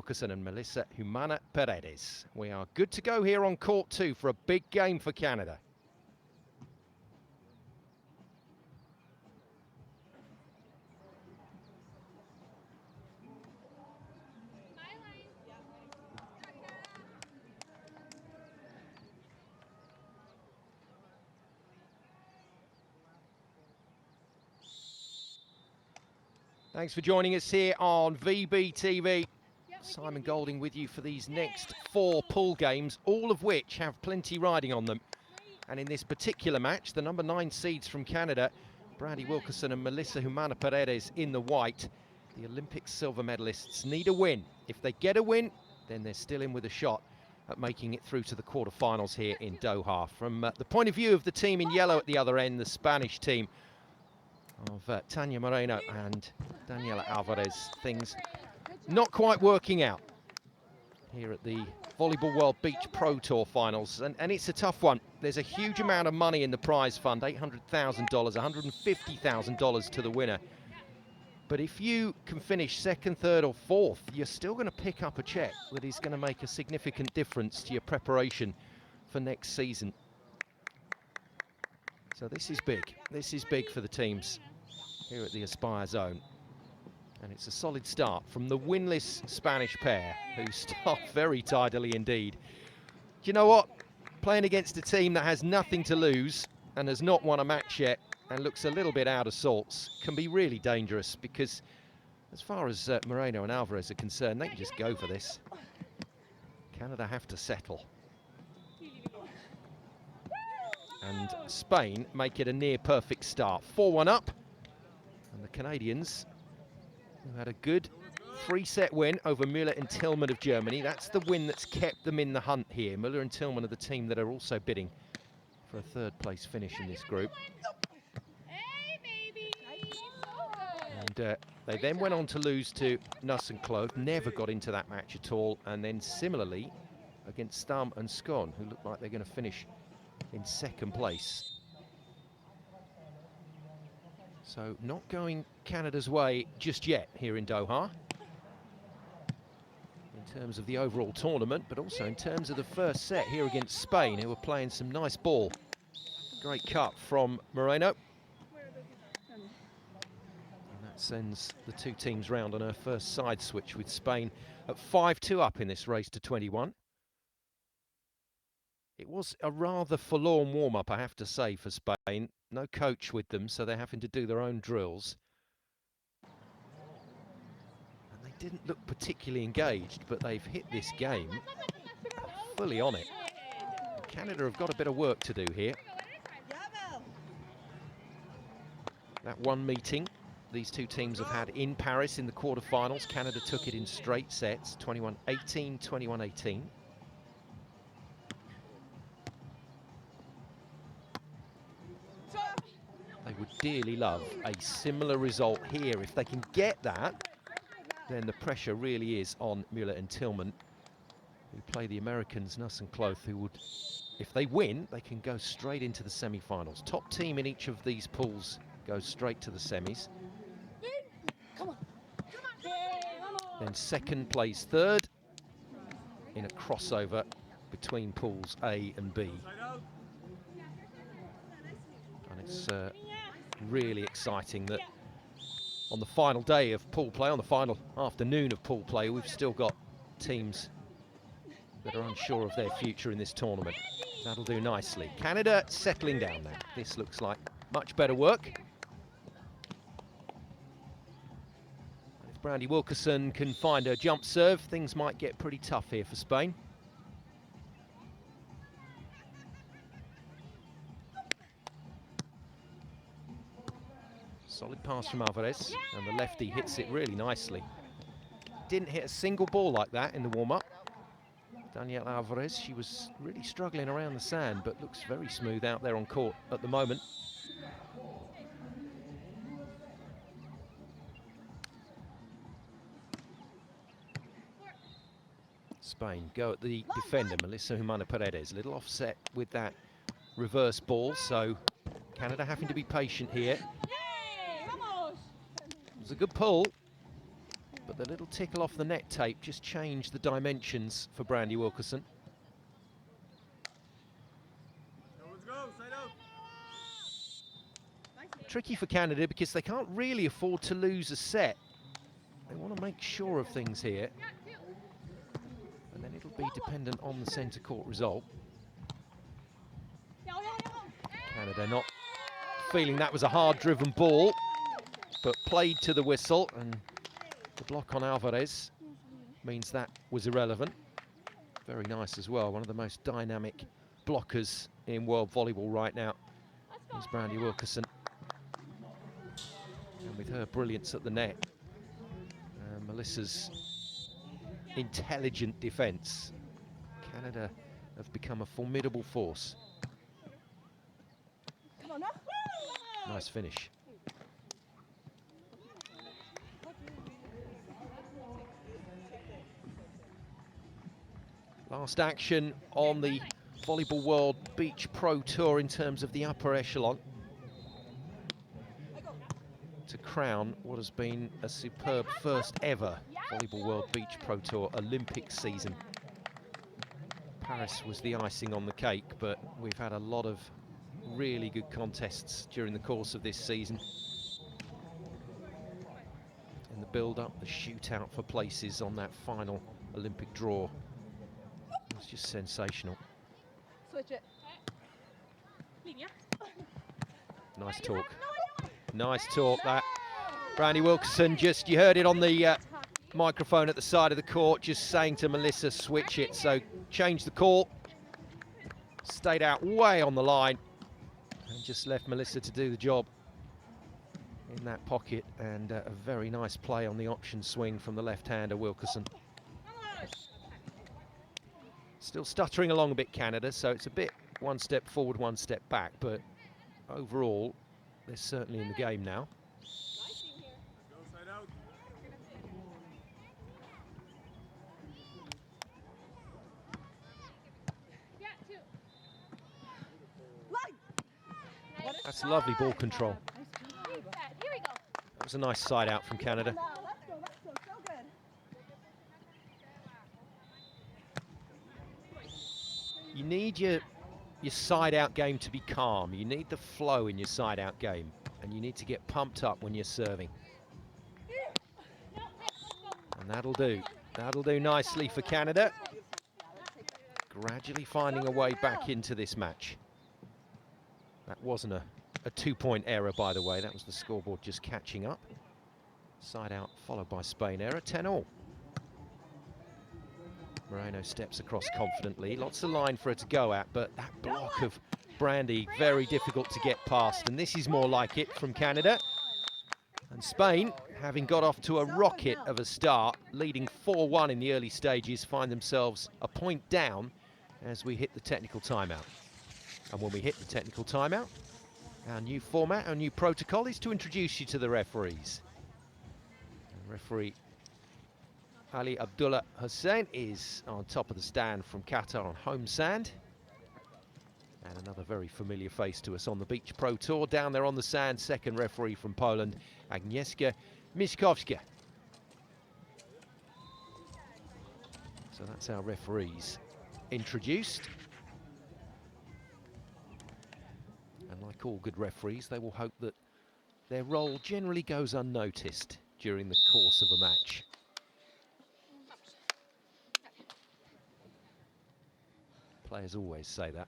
Wilkerson and Melissa Humana Paredes. We are good to go here on court 2 for a big game for Canada. Thanks for joining us here on VBTV. Simon Golding with you for these next 4 pool games, all of which have plenty riding on them. And in this particular match, the number 9 seeds from Canada, Brandie Wilkerson and Melissa Humana Paredes in the white. The Olympic silver medalists need a win. If they get a win, then they're still in with a shot at making it through to the quarterfinals here in Doha. From the point of view of the team in yellow at the other end, the Spanish team of Tania Moreno and Daniela Alvarez, things not quite working out here at the Volleyball World Beach Pro Tour Finals, and it's a tough one. There's a huge amount of money in the prize fund, $800,000, $150,000 to the winner. But if you can finish second, third or fourth, you're still going to pick up a check that is going to make a significant difference to your preparation for next season. So this is big. This is big for the teams here at the Aspire Zone. And it's a solid start from the winless Spanish pair, who start very tidily indeed. Do you know what? Playing against a team that has nothing to lose and has not won a match yet and looks a little bit out of sorts can be really dangerous, because as far as Moreno and Alvarez are concerned, they can just go for this. Canada have to settle. And Spain make it a near perfect start. 4-1 up. And the Canadians, who had a good 3-set win over Müller and Tillman of Germany. That's the win that's kept them in the hunt here. Müller and Tillman are the team that are also bidding for a 3rd place finish in this group. And they then went on to lose to Nuss and Clove, never got into that match at all. And then similarly against Stam and Scone, who look like they're going to finish in 2nd place. So not going Canada's way just yet here in Doha, in terms of the overall tournament, but also in terms of the first set here against Spain, who are playing some nice ball. Great cut from Moreno. And that sends the 2 teams round on her first side switch, with Spain at 5-2 up in this race to 21. It was a rather forlorn warm-up, I have to say, for Spain. No coach with them, so they're having to do their own drills. And they didn't look particularly engaged, but they've hit this game fully on it. Canada have got a bit of work to do here. That one meeting these 2 teams have had in Paris in the quarterfinals, Canada took it in straight sets, 21-18, 21-18. They would dearly love a similar result here. If they can get that, then the pressure really is on Müller and Tillman, who play the Americans, Nuss and Cloth, who would, if they win, they can go straight into the semi-finals. Top team in each of these pools goes straight to the semis. Then 2nd plays 3rd in a crossover between pools A and B. And it's really exciting that on the final day of pool play, on the final afternoon of pool play, we've still got teams that are unsure of their future in this tournament. That'll do nicely. Canada settling down now. This looks like much better work. And if Brandie Wilkerson can find her jump serve, things might get pretty tough here for Spain. Solid pass from Alvarez, and the lefty hits it really nicely. Didn't hit a single ball like that in the warm-up. Daniela Alvarez, she was really struggling around the sand, but looks very smooth out there on court at the moment. Spain go at the defender, Melissa Humana Paredes. A little offset with that reverse ball, so Canada having to be patient here. It was a good pull, but the little tickle off the net tape just changed the dimensions for Brandie Wilkerson. Tricky for Canada because they can't really afford to lose a set. They want to make sure of things here. And then it'll be dependent on the centre court result. Canada not feeling that was a hard-driven ball, but played to the whistle, and the block on Alvarez means that was irrelevant. Very nice as well. One of the most dynamic blockers in world volleyball right now is Brandie Wilkerson. And with her brilliance at the net, Melissa's intelligent defence, Canada have become a formidable force. Nice finish. Last action on the Volleyball World Beach Pro Tour in terms of the upper echelon, to crown what has been a superb first ever Volleyball World Beach Pro Tour Olympic season. Paris was the icing on the cake, but we've had a lot of really good contests during the course of this season. In the build-up, the shootout for places on that final Olympic draw was just sensational. Switch it. Nice talk. Nice talk, that. Brandie Wilkerson, just, you heard it on the microphone at the side of the court, just saying to Melissa, switch it. So change the call. Stayed out way on the line and just left Melissa to do the job in that pocket. And a very nice play on the option swing from the left-hander, Wilkerson. Still stuttering along a bit, Canada, so it's a bit one step forward, one step back, but overall, they're certainly in the game now. That's lovely ball control. That was a nice side out from Canada. You need your side out game to be calm. You need the flow in your side out game, and you need to get pumped up when you're serving. And that'll do. That'll do nicely for Canada. Gradually finding a way back into this match. That wasn't a 2-point error, by the way. That was the scoreboard just catching up. Side out followed by Spain error, 10-all. Moreno steps across confidently. Lots of line for her to go at, but that block of Brandie, very difficult to get past. And this is more like it from Canada. And Spain, having got off to a rocket of a start, leading 4-1 in the early stages, find themselves a point down as we hit the technical timeout. And when we hit the technical timeout, our new format, our new protocol is to introduce you to the referees. And referee Ali Abdullah Hussein is on top of the stand from Qatar on home sand. And another very familiar face to us on the Beach Pro Tour. Down there on the sand, second referee from Poland, Agnieszka Miskowska. So that's our referees introduced. And like all good referees, they will hope that their role generally goes unnoticed during the course of a match. Players always say that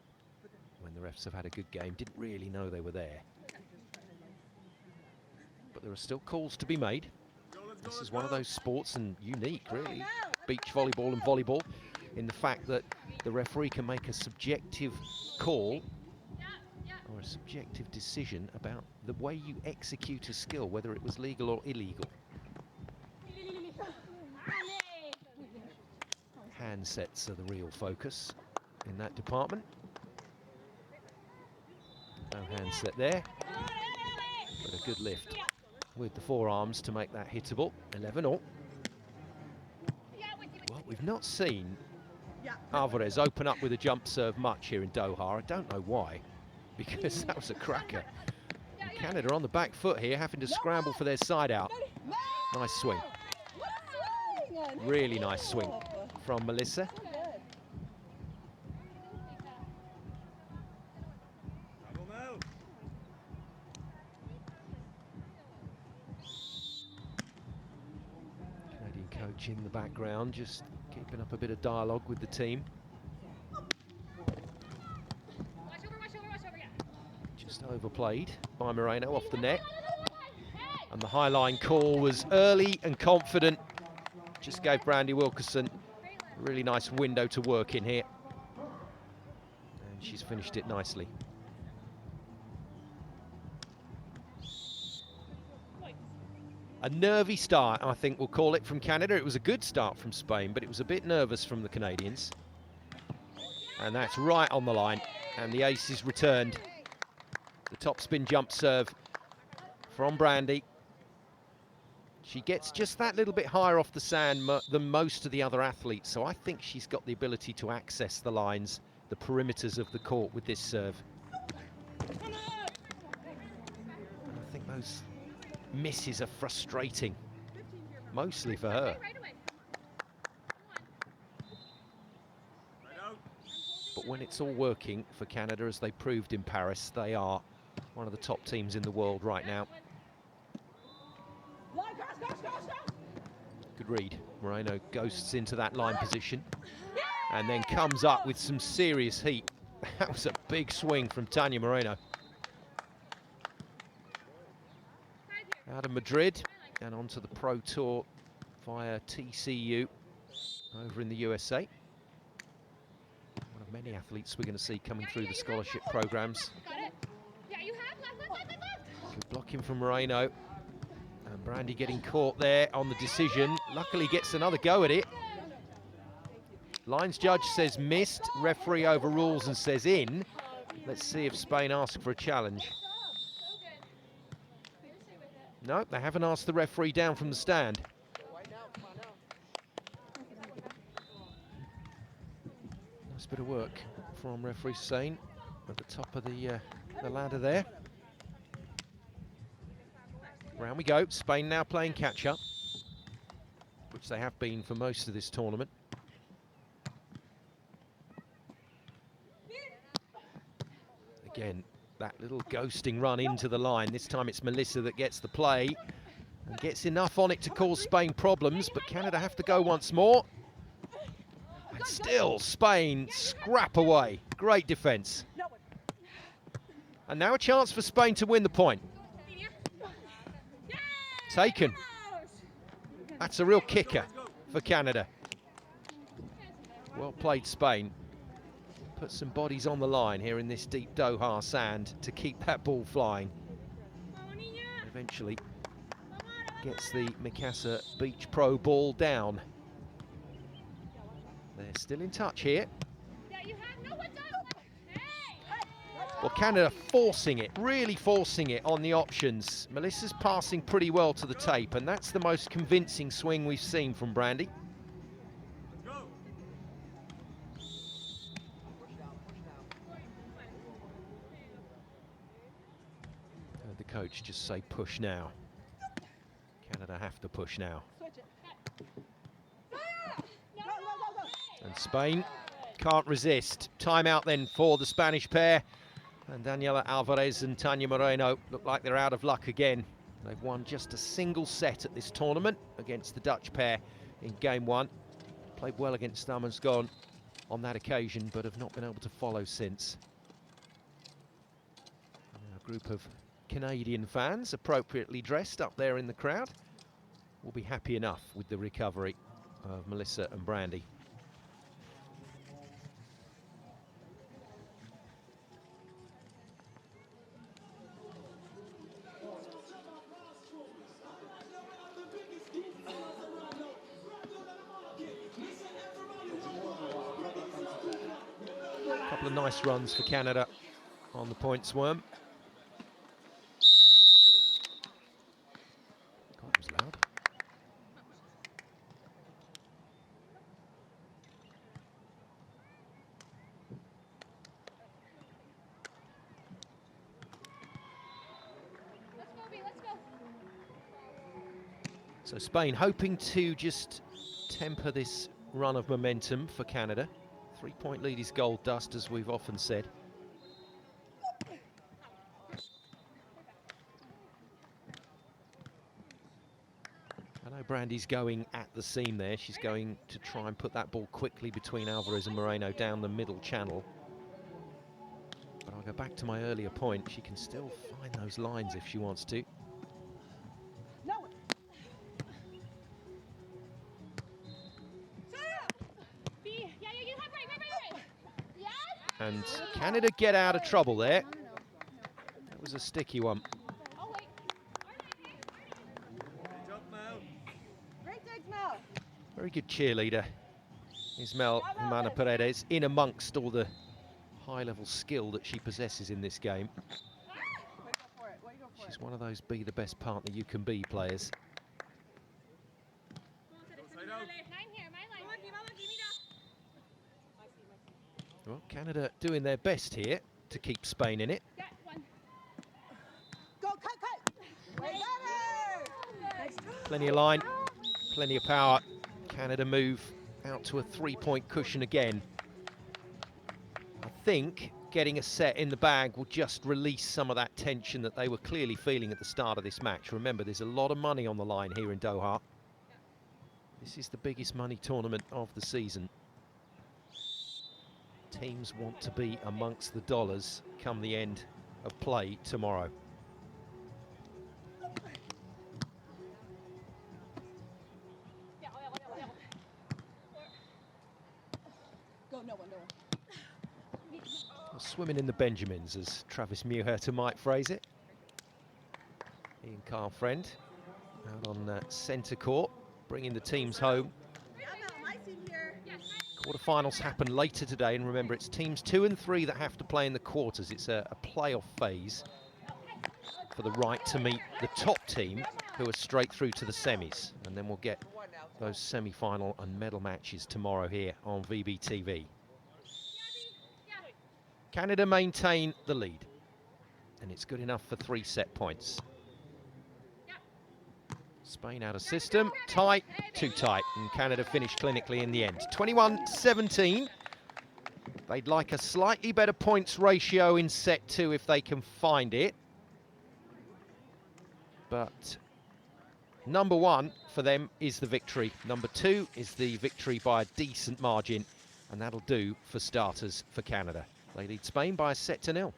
when the refs have had a good game, didn't really know they were there. But there are still calls to be made. This is one of those sports, and unique really, beach volleyball and volleyball, in the fact that the referee can make a subjective call or a subjective decision about the way you execute a skill, whether it was legal or illegal. Handsets are the real focus in that department. No handset there, but a good lift with the forearms to make that hittable. 11-all. Well, we've not seen Alvarez open up with a jump serve much here in Doha. I don't know why, because that was a cracker. And Canada on the back foot here, having to scramble for their side out. Nice swing. Really nice swing from Melissa. Canadian coach in the background, just keeping up a bit of dialogue with the team. Just overplayed by Moreno off the net. And the high line call was early and confident. Just gave Brandie Wilkerson a really nice window to work in here. And she's finished it nicely. A nervy start, I think we'll call it, from Canada. It was a good start from Spain, but it was a bit nervous from the Canadians. And that's right on the line. And the ace is returned. The top spin jump serve from Brandie. She gets just that little bit higher off the sand than most of the other athletes, so I think she's got the ability to access the lines, the perimeters of the court with this serve. And I think those misses are frustrating, mostly for her. But when it's all working for Canada, as they proved in Paris, they are one of the top teams in the world right now. Good read. Moreno ghosts into that line position and then comes up with some serious heat. That was a big swing from Tania Moreno. Out of Madrid and onto the Pro Tour via TCU over in the USA. One of many athletes we're going to see coming through the scholarship programs. Good blocking from Moreno. And Brandie getting caught there on the decision. Luckily gets another go at it. Lines judge says missed. Referee overrules and says in. Let's see if Spain ask for a challenge. No, they haven't asked the referee down from the stand. Nice bit of work from referee Sain at the top of the ladder there. Round we go. Spain now playing catch-up, which they have been for most of this tournament. Again, that little ghosting run into the line. This time it's Melissa that gets the play and gets enough on it to cause Spain problems, but Canada have to go once more. And still Spain scrap away. Great defence. And now a chance for Spain to win the point. Taken. That's a real kicker for Canada. Well played, Spain. Put some bodies on the line here in this deep Doha sand to keep that ball flying. Eventually gets the Mikasa Beach Pro ball down. They're still in touch here. Well, Canada forcing it, really forcing it on the options. Melissa's passing pretty well to the tape, and that's the most convincing swing we've seen from Brandie. Heard the coach just say push now. Canada have to push now. And Spain can't resist. Timeout then for the Spanish pair. And Daniela Alvarez and Tania Moreno look like they're out of luck again. They've won just a single set at this tournament against the Dutch pair in game one. Played well against Damonsgon on that occasion, but have not been able to follow since. And a group of Canadian fans, appropriately dressed up there in the crowd, will be happy enough with the recovery of Melissa and Brandie. Couple of nice runs for Canada on the point swarm. God, it was loud. So Spain hoping to just temper this run of momentum for Canada. 3-point lead is gold dust, as we've often said. I know Brandie's going at the seam there. She's going to try and put that ball quickly between Alvarez and Moreno down the middle channel. But I'll go back to my earlier point. She can still find those lines if she wants to. And Canada get out of trouble there. That was a sticky one. Very good cheerleader, Ismael Paredes, in amongst all the high-level skill that she possesses in this game. She's one of those be the best partner you can be players. Well, Canada doing their best here to keep Spain in it. Plenty of line, plenty of power. Canada move out to a 3-point cushion again. I think getting a set in the bag will just release some of that tension that they were clearly feeling at the start of this match. Remember, there's a lot of money on the line here in Doha. This is the biggest money tournament of the season. Teams want to be amongst the dollars come the end of play tomorrow. Swimming in the Benjamins, as Travis Muirheter might phrase it. Ian Carl Friend out on centre court, bringing the teams home. Quarterfinals happen later today, and remember, it's teams 2 and 3 that have to play in the quarters. It's a playoff phase for the right to meet the top team, who are straight through to the semis. And then we'll get those semi-final and medal matches tomorrow here on VBTV. Canada maintain the lead, and it's good enough for 3 set points. Spain out of system, tight, too tight, and Canada finished clinically in the end. 21-17. They'd like a slightly better points ratio in set 2 if they can find it. But number 1 for them is the victory. Number 2 is the victory by a decent margin, and that'll do for starters for Canada. They lead Spain by a set to 0.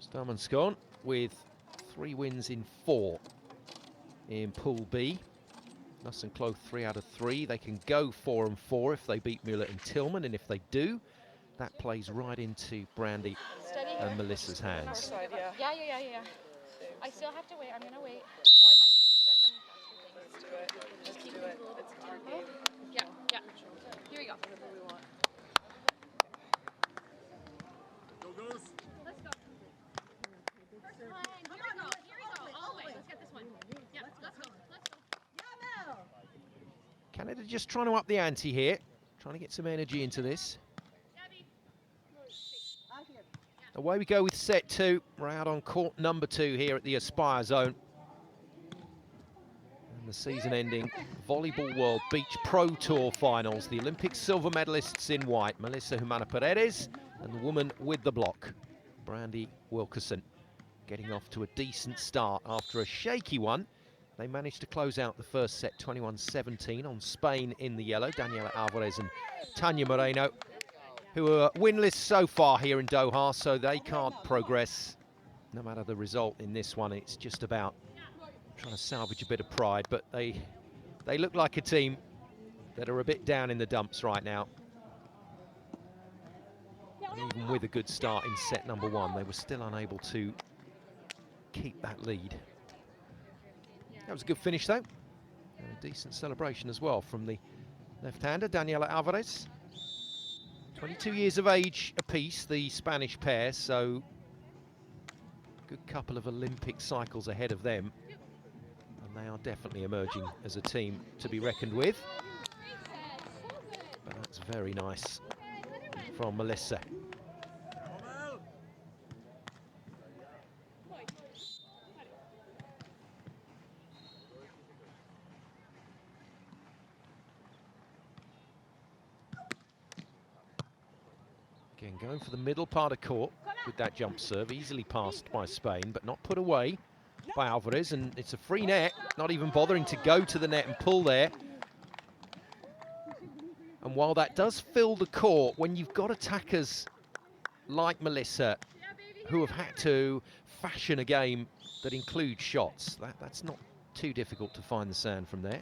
Starman-Scone with 3 wins in 4 in Pool B. Nuss and Clough 3 out of 3. They can go 4 and 4 if they beat Mueller and Tillman, and if they do, that plays right into Brandie and Melissa's hands. Yeah. I still have to wait. I'm gonna wait. Or I might even just start running faster things. Let's do it. Just keep it a little bit slower. Yeah. Here we go. Go, goes. Let's go. First one. Here we go. All the way. Let's get this one. Yeah, let's go. Yeah, Mel. Canada just trying to up the ante here, trying to get some energy into this. Away we go with set 2. We're out on court number 2 here at the Aspire Zone. And the season-ending Volleyball World Beach Pro Tour Finals. The Olympic silver medalists in white, Melissa Paredes, and the woman with the block, Brandie Wilkerson, getting off to a decent start after a shaky one. They managed to close out the first set 21-17 on Spain in the yellow. Daniela Alvarez and Tania Moreno, who are winless so far here in Doha, so they can't progress no matter the result in this one. It's just about trying to salvage a bit of pride, but they look like a team that are a bit down in the dumps right now. And even with a good start in set number 1, they were still unable to keep that lead. That was a good finish, though. And a decent celebration as well from the left-hander, Daniela Alvarez. 22 years of age apiece, the Spanish pair, so good couple of Olympic cycles ahead of them. And they are definitely emerging as a team to be reckoned with. But that's very nice. from Melissa. Again, going for the middle part of court with that jump serve, easily passed by Spain, but not put away by Alvarez, and it's a free net, not even bothering to go to the net and pull there. And while that does fill the court, when you've got attackers like Melissa, who have had to fashion a game that includes shots, that's not too difficult to find the sand from there.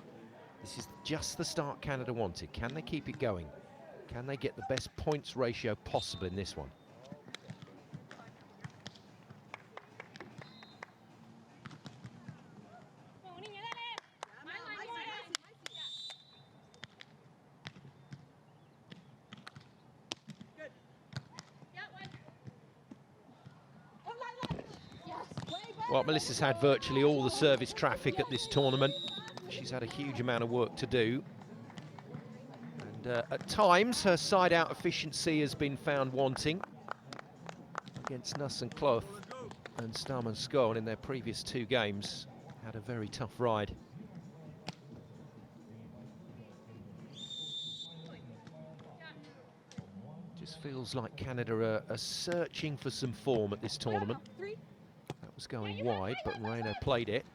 This is just the start Canada wanted. Can they keep it going? Can they get the best points ratio possible in this one? Well, Melissa's had virtually all the service traffic at this tournament. She's had a huge amount of work to do. And at times, her side-out efficiency has been found wanting against Nuss and Cloth and Starman Skåne in their previous 2 games. Had a very tough ride. Just feels like Canada are searching for some form at this tournament. That was going wide, but Moreno played it.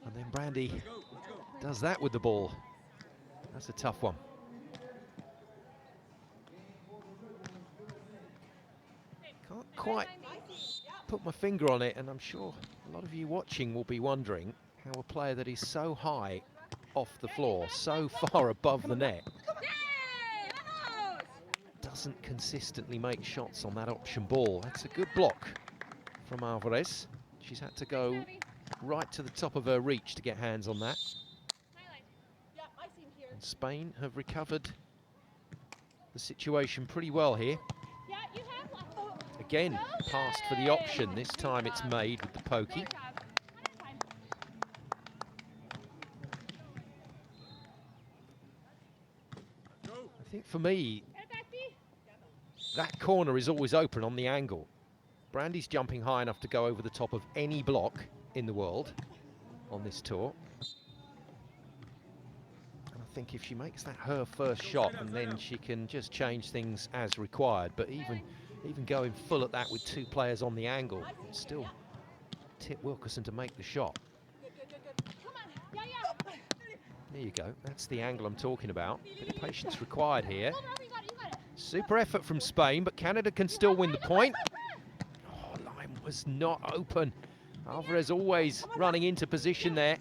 And then Brandie does that with the ball. That's a tough one. Can't quite put my finger on it, and I'm sure a lot of you watching will be wondering how a player that is so high off the floor, so far above the net, doesn't consistently make shots on that option ball. That's a good block from Alvarez. She's had to go right to the top of her reach to get hands on that. And Spain have recovered the situation pretty well here. Again, passed for the option. This time it's made with the pokey. I think for me, that corner is always open on the angle. Brandie's jumping high enough to go over the top of any block in the world on this tour. And I think if she makes that her first shot, and then she can just change things as required. But even going full at that with 2 players on the angle, still tip Wilkerson to make the shot. There you go, that's the angle I'm talking about. Bit of patience required here. Super effort from Spain, but Canada can still win the point. Oh, line was not open. Alvarez always running into position there.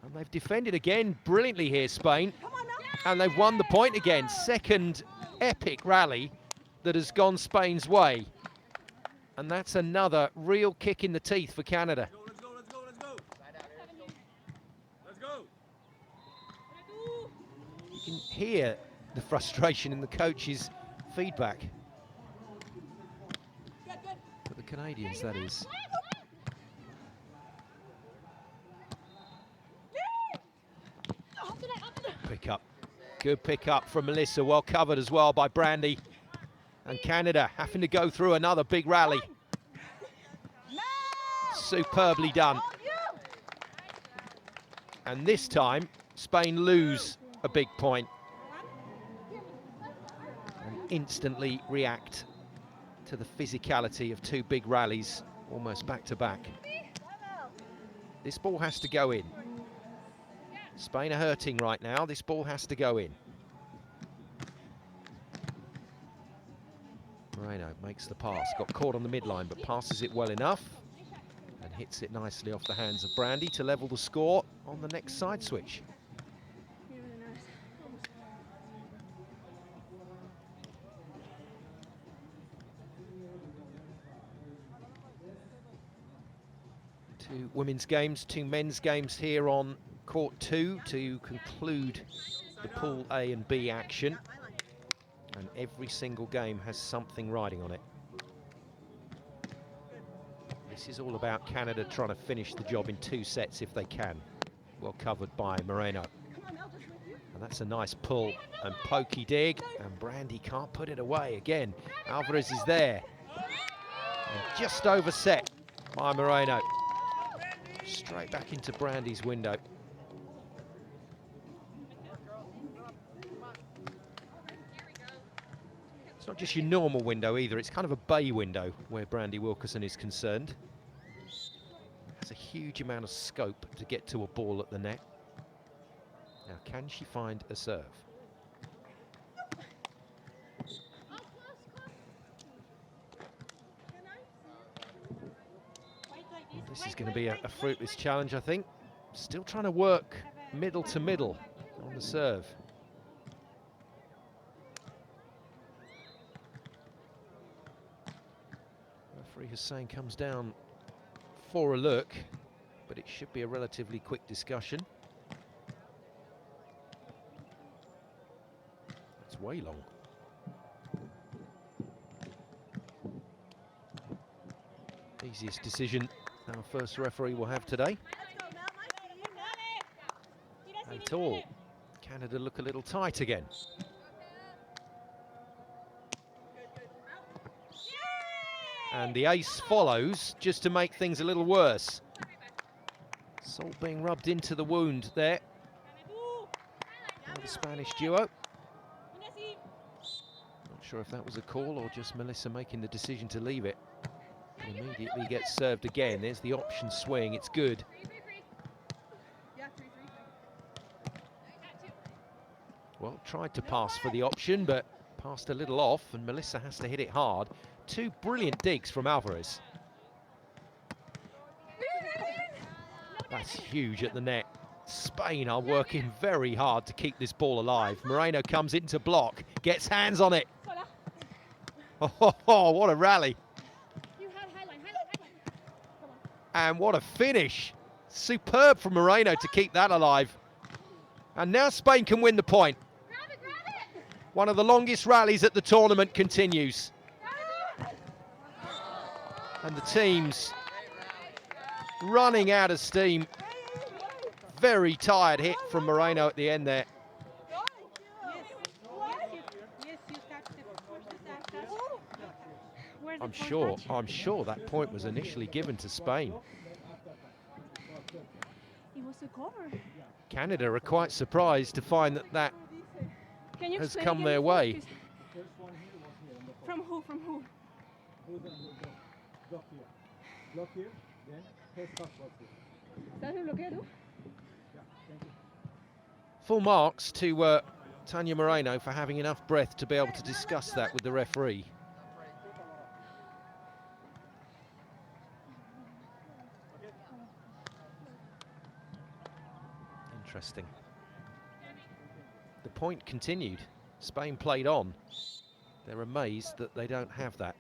And they've defended again brilliantly here, Spain. And they've won the point again. Second epic rally that has gone Spain's way. And that's another real kick in the teeth for Canada. Let's go, let's go, let's go. Let's go. You can hear the frustration in the coach's feedback. For the Canadians, that is. Pick up. Good pick up from Melissa, well covered as well by Brandie. And Canada having to go through another big rally. Superbly done. And this time, Spain lose a big point. And instantly react to the physicality of 2 big rallies, almost back to back. This ball has to go in. Spain are hurting right now. This ball has to go in. Moreno makes the pass. Got caught on the midline, but passes it well enough. And hits it nicely off the hands of Brandie to level the score on the next side switch. Two women's games, 2 men's games here on Court 2 to conclude the Pool A and B action. And every single game has something riding on it. This is all about Canada trying to finish the job in 2 sets if they can. Well covered by Moreno. And that's a nice pull and pokey dig, and Brandie can't put it away again. Alvarez is there. And just overset by Moreno. Straight back into Brandie's window. It's not just your normal window either, it's kind of a bay window where Brandie Wilkerson is concerned. There's a huge amount of scope to get to a ball at the net. Now, can she find a serve? This is going to be a fruitless challenge, I think. Still trying to work middle to middle on the serve. Referee Hussein comes down for a look, but it should be a relatively quick discussion. It's way long. Easiest decision our first referee will have today. At all. Canada look a little tight again. And the ace follows just to make things a little worse. Salt being rubbed into the wound there. The Spanish duo. Not sure if that was a call or just Melissa making the decision to leave it. And immediately gets served again. There's the option swing. It's good. Well, tried to pass for the option, but passed a little off, and Melissa has to hit it hard. Two brilliant digs from Alvarez. That's huge at the net. Spain are working very hard to keep this ball alive. Moreno comes into block, gets hands on it. Oh, what a rally. And what a finish. Superb from Moreno to keep that alive. And now Spain can win the point. One of the longest rallies at the tournament continues. And the team's running out of steam. Very tired hit from Moreno at the end there. I'm sure that point was initially given to Spain. It was a cover. Canada are quite surprised to find that has come their way. From who? From who? Block here, then first pass was here. Full marks to Tania Moreno for having enough breath to be able to discuss that with the referee. Interesting. The point continued. Spain played on. They're amazed that they don't have that.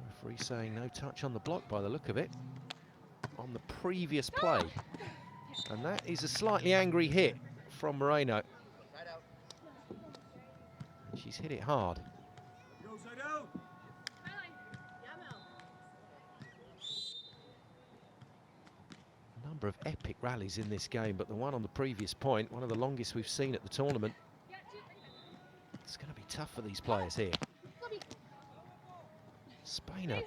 Referee saying no touch on the block by the look of it on the previous play. And that is a slightly angry hit from Moreno. She's hit it hard. A number of epic rallies in this game, but the one on the previous point, one of the longest we've seen at the tournament. It's going to be tough for these players here. Spain are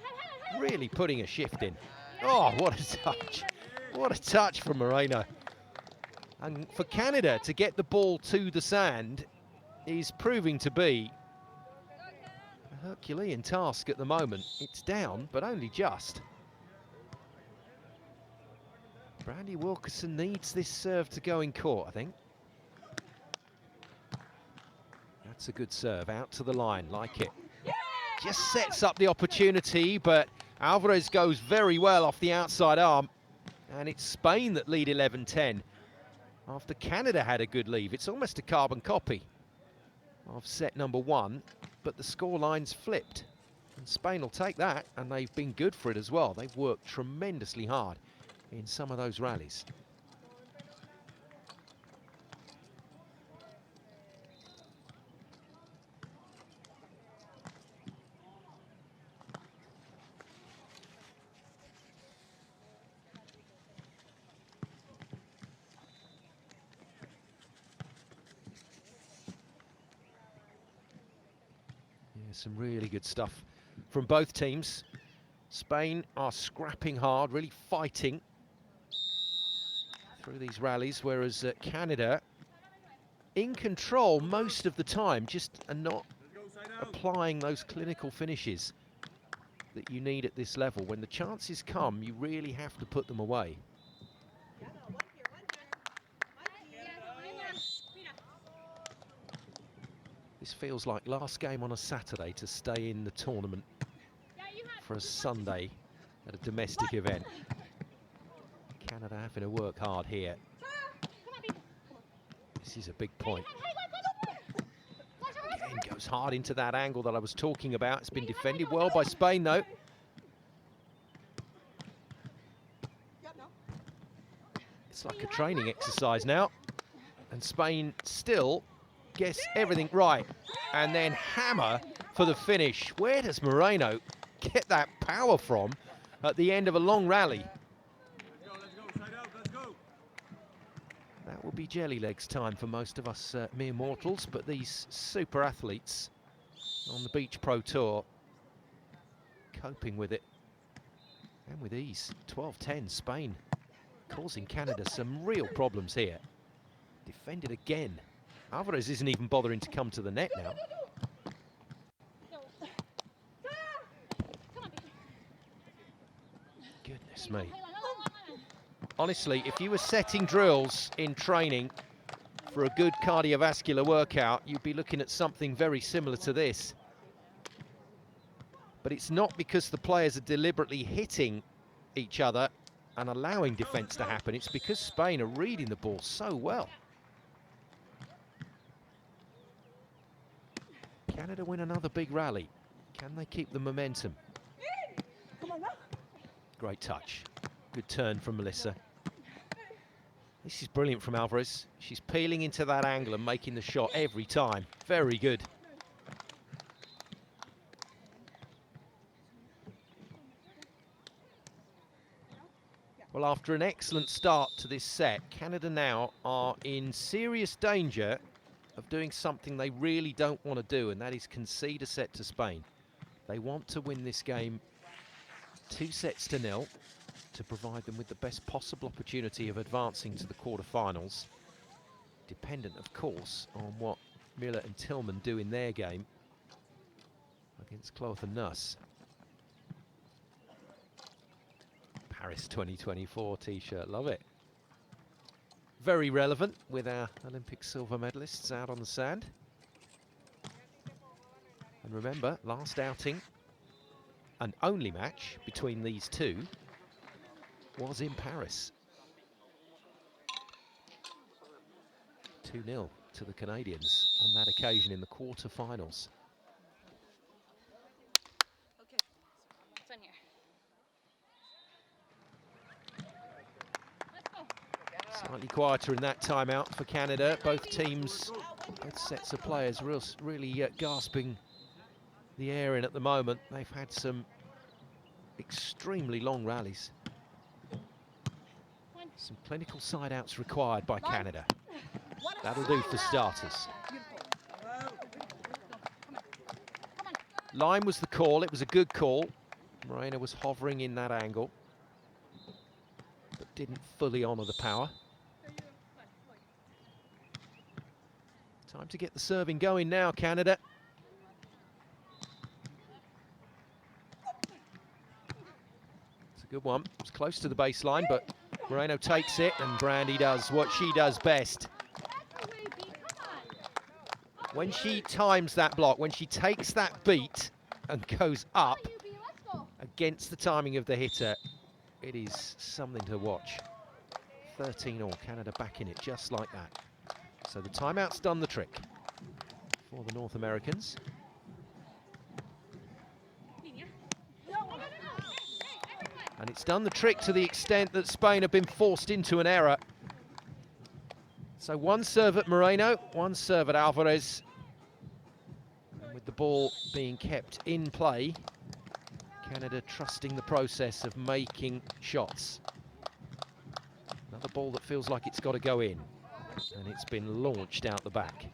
really putting a shift in. Oh, what a touch. What a touch from Moreno. And for Canada to get the ball to the sand is proving to be a Herculean task at the moment. It's down, but only just. Brandie Wilkerson needs this serve to go in court, I think. That's a good serve, out to the line, like it. Just sets up the opportunity, but Alvarez goes very well off the outside arm. And it's Spain that lead 11-10. After Canada had a good lead, it's almost a carbon copy of set number one, but the scoreline's flipped. And Spain will take that, and they've been good for it as well. They've worked tremendously hard in some of those rallies. There's some really good stuff from both teams. Spain are scrapping hard, really fighting through these rallies, whereas Canada in control most of the time, just are not applying those clinical finishes that you need at this level. When the chances come, you really have to put them away. This feels like last game on a Saturday to stay in the tournament for a Sunday at a domestic event. Canada having to work hard here. This is a big point. Again, goes hard into that angle that I was talking about. It's been defended well by Spain, though. It's like a training exercise now. And Spain still gets everything right. And then hammer for the finish. Where does Moreno get that power from at the end of a long rally? That will be jelly legs time for most of us mere mortals, but these super athletes on the Beach Pro Tour coping with it, and with ease. 12-10 Spain, causing Canada some real problems here. Defended again. Alvarez isn't even bothering to come to the net now. Goodness me. Honestly, if you were setting drills in training for a good cardiovascular workout, you'd be looking at something very similar to this. But it's not because the players are deliberately hitting each other and allowing defence to happen. It's because Spain are reading the ball so well. Canada win another big rally. Can they keep the momentum? Great touch. Good turn from Melissa. This is brilliant from Alvarez. She's peeling into that angle and making the shot every time. Very good. Well, after an excellent start to this set, Canada now are in serious danger of doing something they really don't want to do, and that is concede a set to Spain. They want to win this game 2-0 to provide them with the best possible opportunity of advancing to the quarterfinals, dependent, of course, on what Miller and Tillman do in their game against Cloth and Nuss. Paris 2024 t-shirt, love it. Very relevant with our Olympic silver medalists out on the sand. And remember, last outing, an only match between these two, was in Paris. 2-0 to the Canadians on that occasion in the quarterfinals. Okay. It's in here. Let's go. Slightly quieter in that timeout for Canada. Both teams, both sets of players really gasping the air in at the moment. They've had some extremely long rallies. Some clinical side-outs required by Canada. That'll do for starters. Line was the call. It was a good call. Moreno was hovering in that angle, but didn't fully honour the power. Time to get the serving going now, Canada. It's a good one. It's close to the baseline, but Moreno takes it, and Brandie does what she does best. When she times that block, when she takes that beat and goes up against the timing of the hitter, it is something to watch. 13-all, Canada back in it just like that. So the timeout's done the trick for the North Americans. And it's done the trick to the extent that Spain have been forced into an error. So one serve at Moreno, one serve at Alvarez. And with the ball being kept in play, Canada trusting the process of making shots. Another ball that feels like it's got to go in. And it's been launched out the back.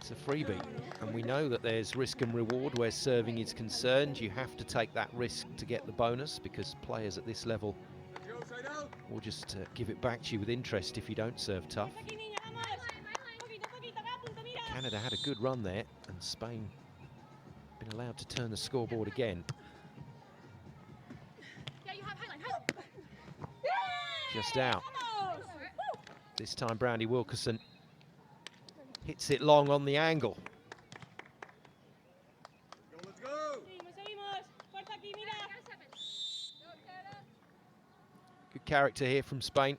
It's a freebie, and we know that there's risk and reward where serving is concerned. You have to take that risk to get the bonus, because players at this level will just give it back to you with interest if you don't serve tough. Canada had a good run there, and Spain been allowed to turn the scoreboard again. Just out. This time Brandie Wilkerson hits it long on the angle. Good character here from Spain.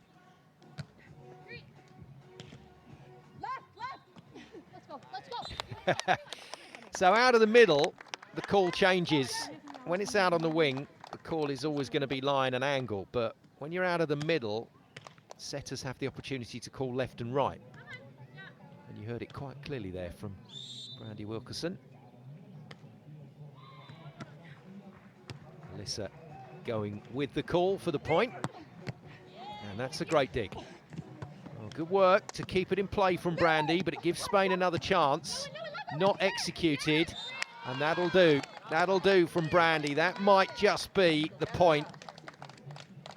So out of the middle, the call changes. When it's out on the wing, the call is always going to be line and angle, but when you're out of the middle, setters have the opportunity to call left and right. And you heard it quite clearly there from Brandie Wilkerson. Melissa going with the call for the point. And that's a great dig. Well, good work to keep it in play from Brandie, but it gives Spain another chance. Not executed, and that'll do. That'll do from Brandie. That might just be the point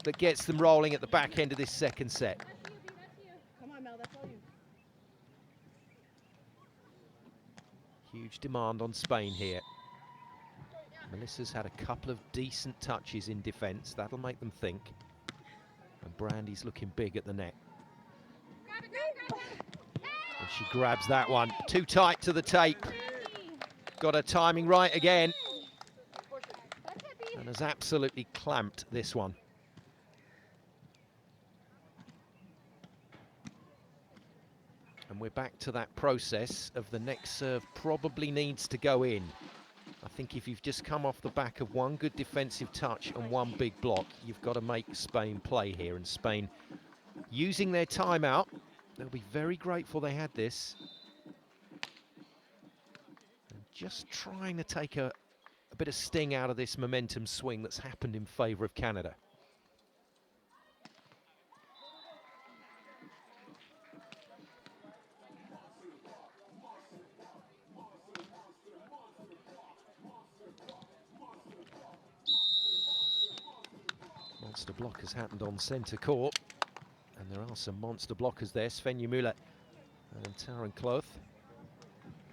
that gets them rolling at the back end of this second set. Come on, Mel, that's all you. Huge demand on Spain here. Melissa's had a couple of decent touches in defence. That'll make them think. And Brandie's looking big at the net. And she grabs that one. Too tight to the tape. Got her timing right again. And has absolutely clamped this one. And we're back to that process of the next serve probably needs to go in. I think if you've just come off the back of one good defensive touch and one big block, you've got to make Spain play here. And Spain using their timeout, they'll be very grateful they had this. And just trying to take a bit of sting out of this momentum swing that's happened in favour of Canada. Monster block has happened on centre court, and there are some monster blockers there. Svenja Müller and Taryn Kloth.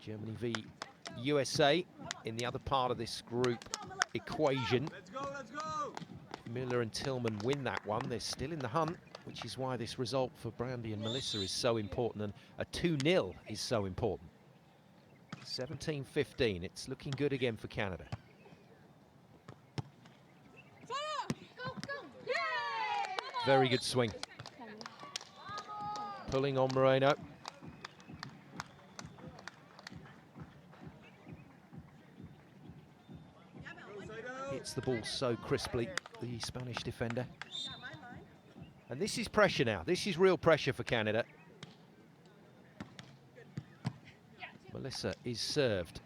Germany v USA in the other part of this group equation. Let's go. Müller and Tillman win that one. They're still in the hunt, which is why this result for Brandie and Melissa is so important, and a 2-0 is so important. 17-15, it's looking good again for Canada. Very good swing. Pulling on Moreno. Hits the ball so crisply, the Spanish defender. And this is pressure now. This is real pressure for Canada. Melissa is served.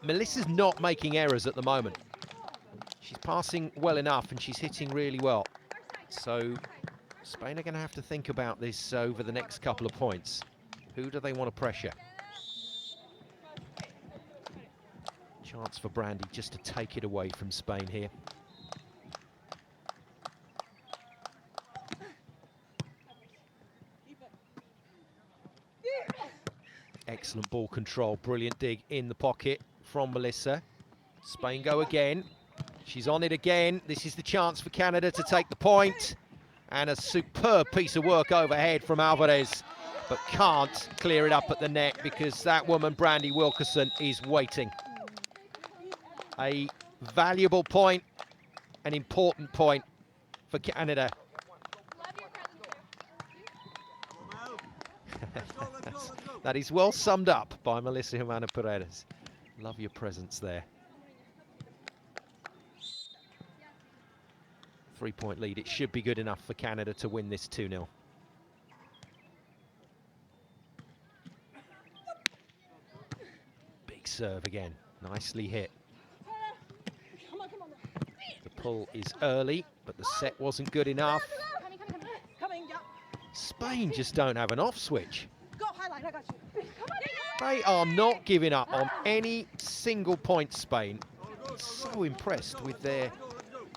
Melissa's not making errors at the moment. She's passing well enough and she's hitting really well. So Spain are going to have to think about this over the next couple of points. Who do they want to pressure? Chance for Brandie just to take it away from Spain here. Excellent ball control, brilliant dig in the pocket from Melissa. Spain go again. She's on it again. This is the chance for Canada to take the point. And a superb piece of work overhead from Alvarez, but can't clear it up at the net because that woman, Brandie Wilkerson, is waiting. A valuable point, an important point for Canada. That is well summed up by Melissa Humana Paredes. Love your presence there. 3-point lead. It should be good enough for Canada to win this 2-0. Big serve again. Nicely hit. The pull is early, but the set wasn't good enough. Spain just don't have an off switch. They are not giving up on any single point, Spain. So impressed with their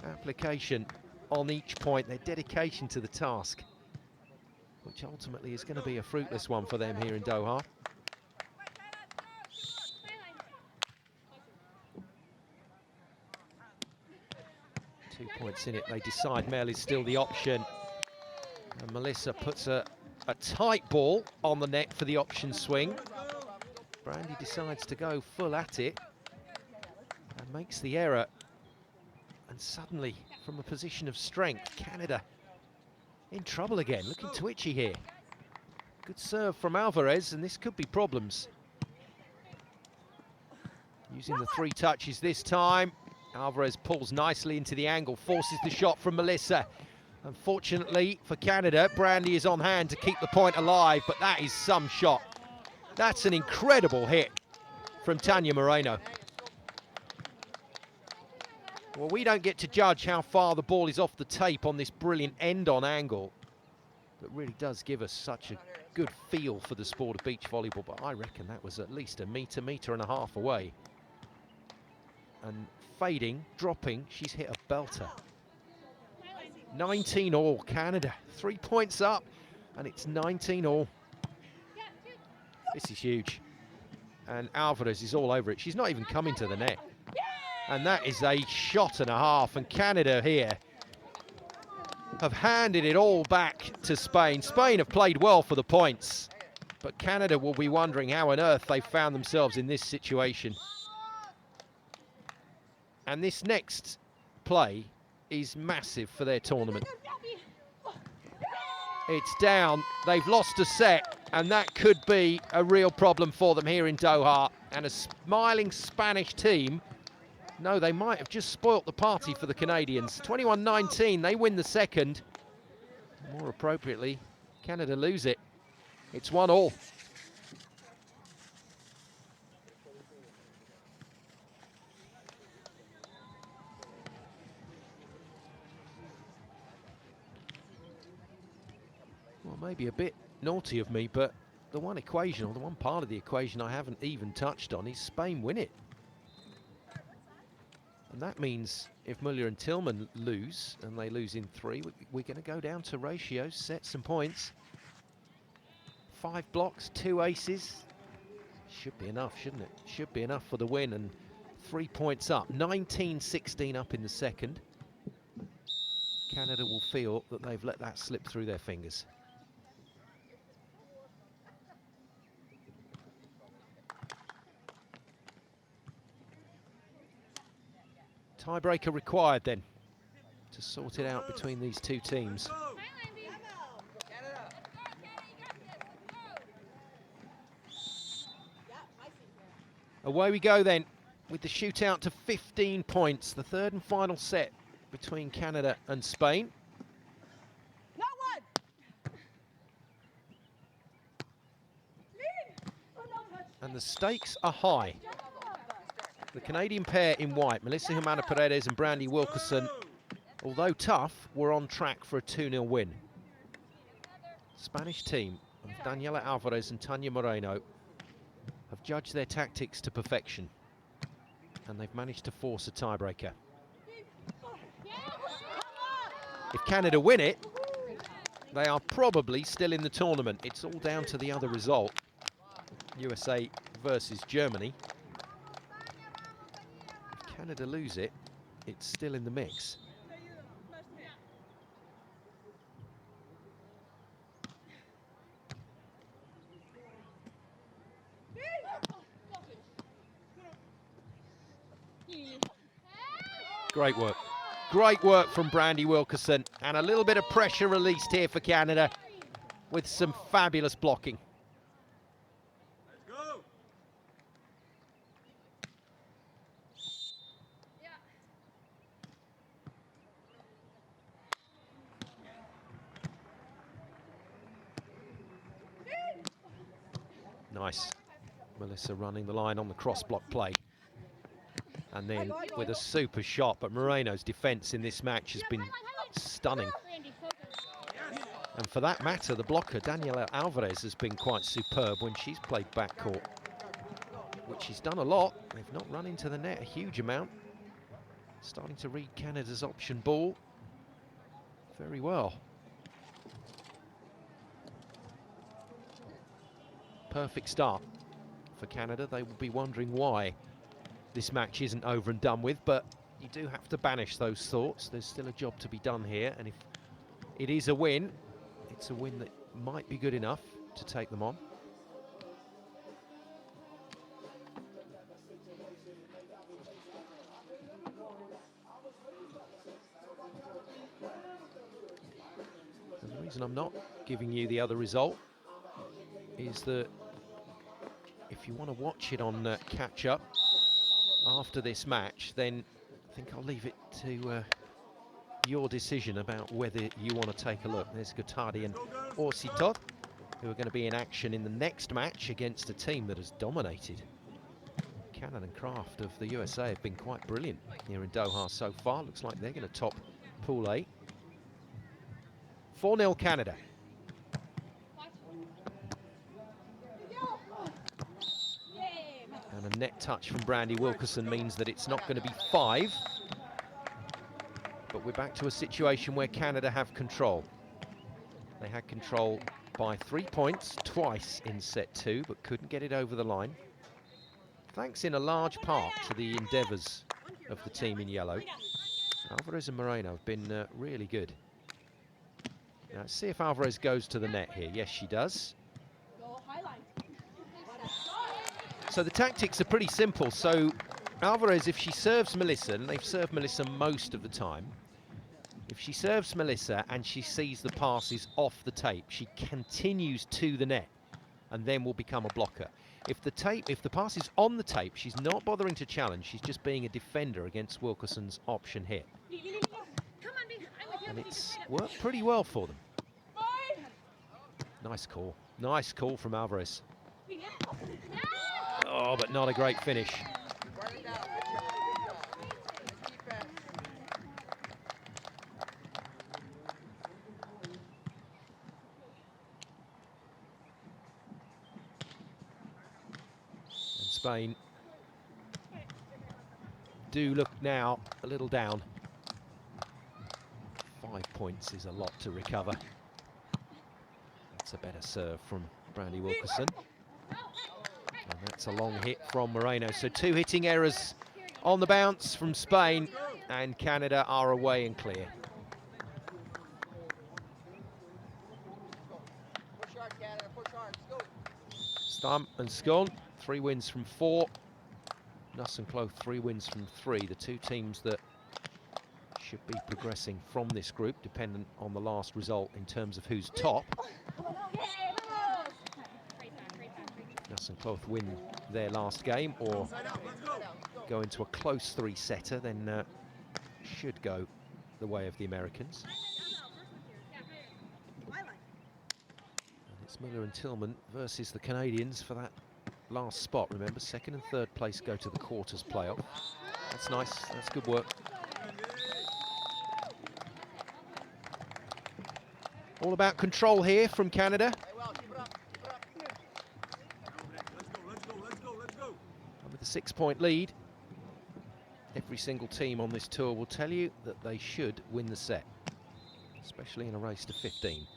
application on each point, their dedication to the task, which ultimately is going to be a fruitless one for them here in Doha. 2 points in it, they decide Mel is still the option. And Melissa puts a tight ball on the net for the option swing. Brandie decides to go full at it and makes the error. And suddenly, from a position of strength, Canada in trouble again, looking twitchy here. Good serve from Alvarez, and this could be problems. Using the 3 touches this time. Alvarez pulls nicely into the angle, forces the shot from Melissa. Unfortunately for Canada, Brandie is on hand to keep the point alive, but that is some shot. That's an incredible hit from Tanya Moreno. Well, we don't get to judge how far the ball is off the tape on this brilliant end-on angle. That really does give us such a good feel for the sport of beach volleyball, but I reckon that was at least a metre and a half away. And fading, dropping, she's hit a belter. 19 all, Canada. 3 points up, and it's 19 all. This is huge. And Alvarez is all over it. She's not even coming to the net. And that is a shot and a half. And Canada here have handed it all back to Spain. Spain have played well for the points, but Canada will be wondering how on earth they found themselves in this situation. And this next play is massive for their tournament. It's down, they've lost a set, and that could be a real problem for them here in Doha. And a smiling Spanish team, no, they might have just spoilt the party for the Canadians. 21-19, they win the second. More appropriately, Canada lose it. It's 1 all. Well, maybe a bit naughty of me, but the one equation, or the one part of the equation I haven't even touched on, is Spain win it. And that means if Muller and Tillman lose, and they lose in 3, we're going to go down to ratios, sets and points. 5 blocks, 2 aces. Should be enough, shouldn't it? Should be enough for the win, and 3 points up. 19-16 up in the second. Canada will feel that they've let that slip through their fingers. Tiebreaker required then to sort it out between these two teams. Away we go then with the shootout to 15 points, the third and final set between Canada and Spain. And the stakes are high. The Canadian pair in white, Melissa Jimena-Paredes and Brandie Wilkerson, although tough, were on track for a 2-0 win. Spanish team of Daniela Alvarez and Tanya Moreno have judged their tactics to perfection, and they've managed to force a tiebreaker. If Canada win it, they are probably still in the tournament. It's all down to the other result, USA versus Germany. Canada lose it, it's still in the mix. Great work. Great work from Brandie Wilkerson, and a little bit of pressure released here for Canada with some fabulous blocking. Nice. Melissa running the line on the cross-block play. And then with a super shot, but Moreno's defence in this match has been stunning. And for that matter, the blocker, Daniela Alvarez, has been quite superb when she's played backcourt. which he's done a lot. They've not run into the net a huge amount. Starting to read Canada's option ball very well. Perfect start for Canada. They will be wondering why this match isn't over and done with, but you do have to banish those thoughts. There's still a job to be done here, and if it is a win, it's a win that might be good enough to take them on. And the reason I'm not giving you the other result is that if you want to watch it on catch-up after this match, then I think I'll leave it to your decision about whether you want to take a look. There's Gutardi and Orsitot, who are going to be in action in the next match against a team that has dominated. Cannon and Kraft of the USA have been quite brilliant here in Doha so far. Looks like they're going to top Pool A. 4-0 Canada. And a net touch from Brandie Wilkerson means that it's not going to be 5. But we're back to a situation where Canada have control. They had control by 3 points twice in set 2, but couldn't get it over the line. Thanks in a large part to the endeavours of the team in yellow. Alvarez and Moreno have been really good. Now, let's see if Alvarez goes to the net here. Yes, she does. So the tactics are pretty simple. So Alvarez, if she serves Melissa, and they've served Melissa most of the time, if she serves Melissa and she sees the passes off the tape, she continues to the net and then will become a blocker. If the pass is on the tape, she's not bothering to challenge. She's just being a defender against Wilkerson's option hit. And it's worked pretty well for them. Nice call. Nice call from Alvarez. Oh, but not a great finish. And Spain do look now a little down. 5 points is a lot to recover. That's a better serve from Brandie Wilkerson. And that's a long hit from Moreno. So 2 hitting errors on the bounce from Spain, and Canada are away and clear. Stump and Scone, 3 wins from 4. Nuss and Cloth, 3 wins from 3. The 2 teams that should be progressing from this group, dependent on the last result in terms of who's top. Nuss and Cloth win their last game or go into a close 3-setter, then should go the way of the Americans. And it's Miller and Tillman versus the Canadians for that last spot. Remember, 2nd and 3rd place go to the quarters playoff. That's nice, that's good work. All about control here from Canada. And with a 6-point lead, every single team on this tour will tell you that they should win the set, especially in a race to 15.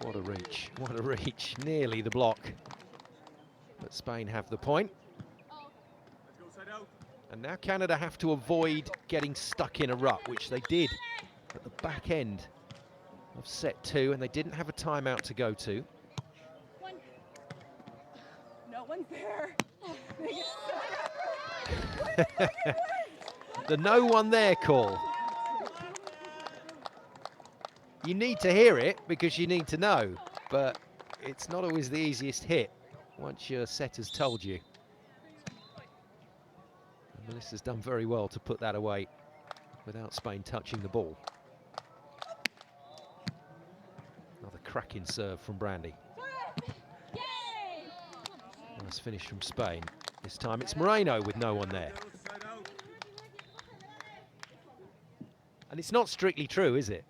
What a reach, what a reach. Nearly the block. But Spain have the point. And now Canada have to avoid getting stuck in a rut, which they did at the back end of set 2, and they didn't have a timeout to go to. No one's there. The no one there call. You need to hear it because you need to know, but it's not always the easiest hit once your setter's told you. And Melissa's done very well to put that away without Spain touching the ball. Another cracking serve from Brandie. Nice finish from Spain. This time it's Moreno with no one there. And it's not strictly true, is it?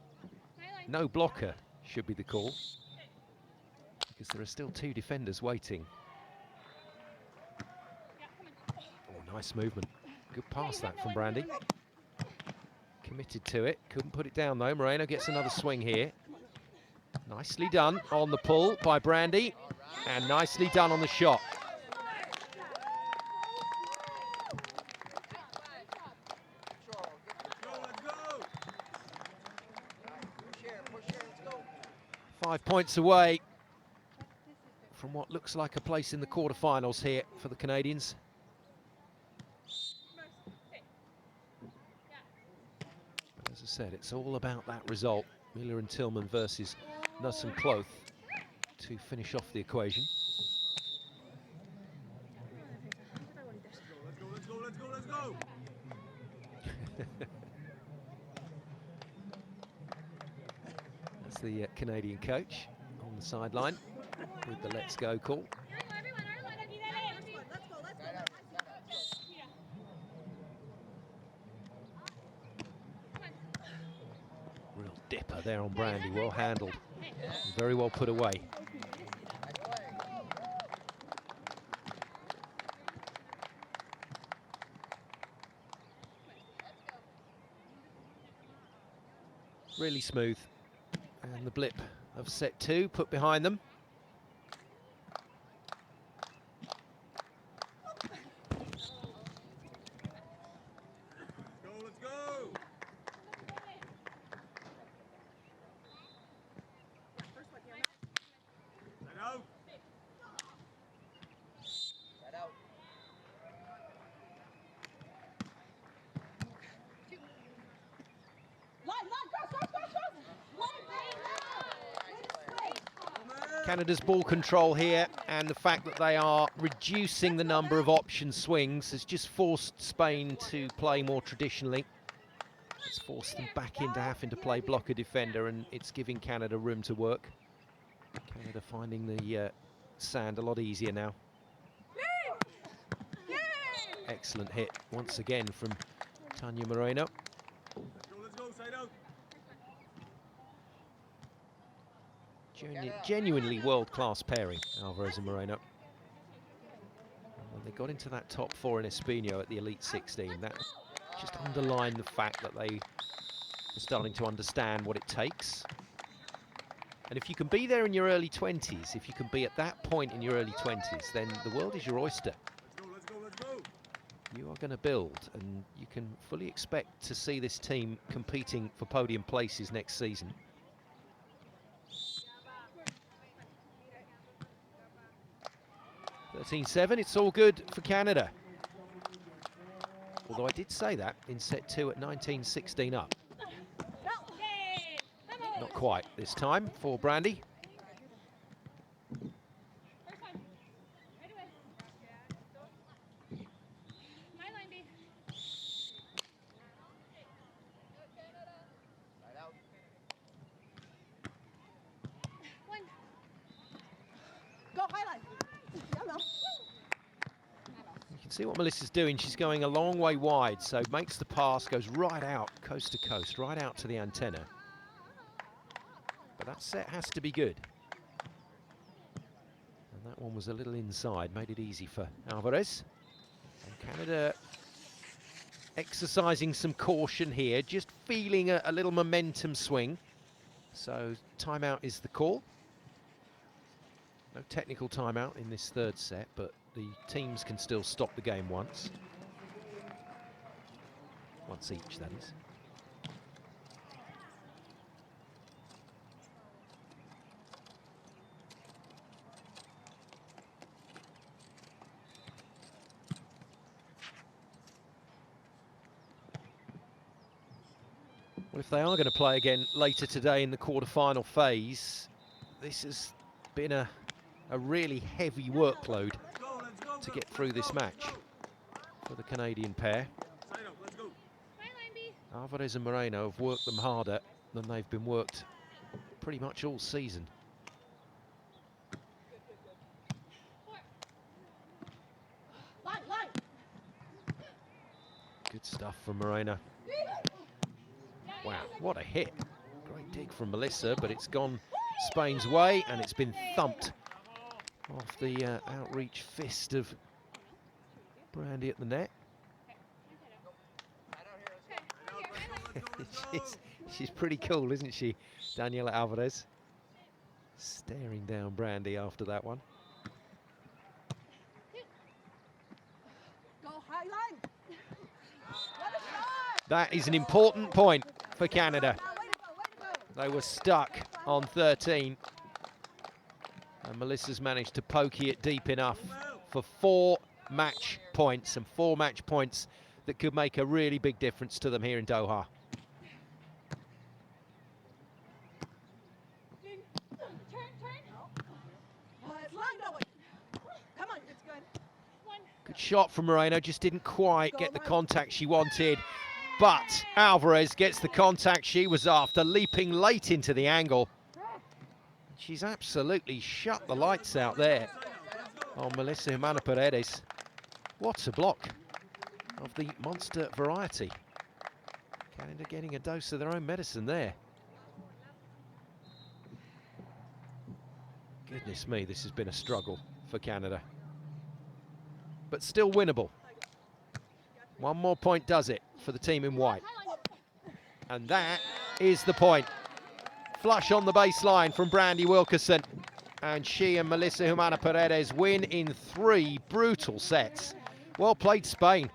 No blocker should be the call, because there are still 2 defenders waiting. Oh, nice movement. Good pass that from Brandie. Committed to it. Couldn't put it down though. Moreno gets another swing here. Nicely done on the pull by Brandie. And nicely done on the shot. Five points away from what looks like a place in the quarterfinals here for the Canadians. But as I said, it's all about that result. Miller and Tillman versus Nuss and Cloth to finish off the equation. Let's go. That's the Canadian coach on the sideline with the let's go call. Real dipper there on Brandie, well handled, very well put away. Really smooth. And the blip of set 2 put behind them. Let's go. Canada's ball control here and the fact that they are reducing the number of option swings has just forced Spain to play more traditionally. It's forced them back into having to play blocker defender, and it's giving Canada room to work. Canada finding the sand a lot easier now. Excellent hit once again from Tanya Moreno. Let's go, side out. Genuinely world-class pairing, Alvarez and Moreno. When they got into that top 4 in Espino at the Elite 16, that just underlined the fact that they were starting to understand what it takes. And if you can be there in your early 20s, if you can be at that point in your early 20s, then the world is your oyster. Let's go. You are going to build, and you can fully expect to see this team competing for podium places next season. 13-7, it's all good for Canada. Although I did say that in set 2 at 19-16 up. Not quite this time for Brandie. See what Melissa's doing. She's going a long way wide, so makes the pass, goes right out, coast to coast, right out to the antenna. But that set has to be good. And that one was a little inside, made it easy for Alvarez. And Canada exercising some caution here, just feeling a little momentum swing. So timeout is the call. No technical timeout in this third set, but the teams can still stop the game once. Once each, that is. Well, if they are going to play again later today in the quarter-final phase, this has been a really heavy workload to get through this match for the Canadian pair. Alvarez and Moreno have worked them harder than they've been worked pretty much all season. Good stuff from Moreno. Wow, what a hit. Great dig from Melissa, but it's gone Spain's way, and it's been thumped off the outreach fist of Brandie at the net. she's pretty cool, isn't she, Daniela Alvarez? Staring down Brandie after that one. Go high line. What a shot. That is an important point for Canada. Now, way to go. They were stuck on 13. And Melissa's managed to pokey it deep enough for 4 match points, and 4 match points that could make a really big difference to them here in Doha. It's lined up. Come on, it's good. Good shot from Moreno, just didn't quite get the contact she wanted. But Alvarez gets the contact she was after, leaping late into the angle. She's absolutely shut the lights out there on Melissa Humana Paredes. What a block of the monster variety. Canada getting a dose of their own medicine there. Goodness me, this has been a struggle for Canada. But still winnable. One more point does it for the team in white. And that is the point. Flush on the baseline from Brandie Wilkerson. And she and Melissa Humana Paredes win in 3 brutal sets. Well played, Spain.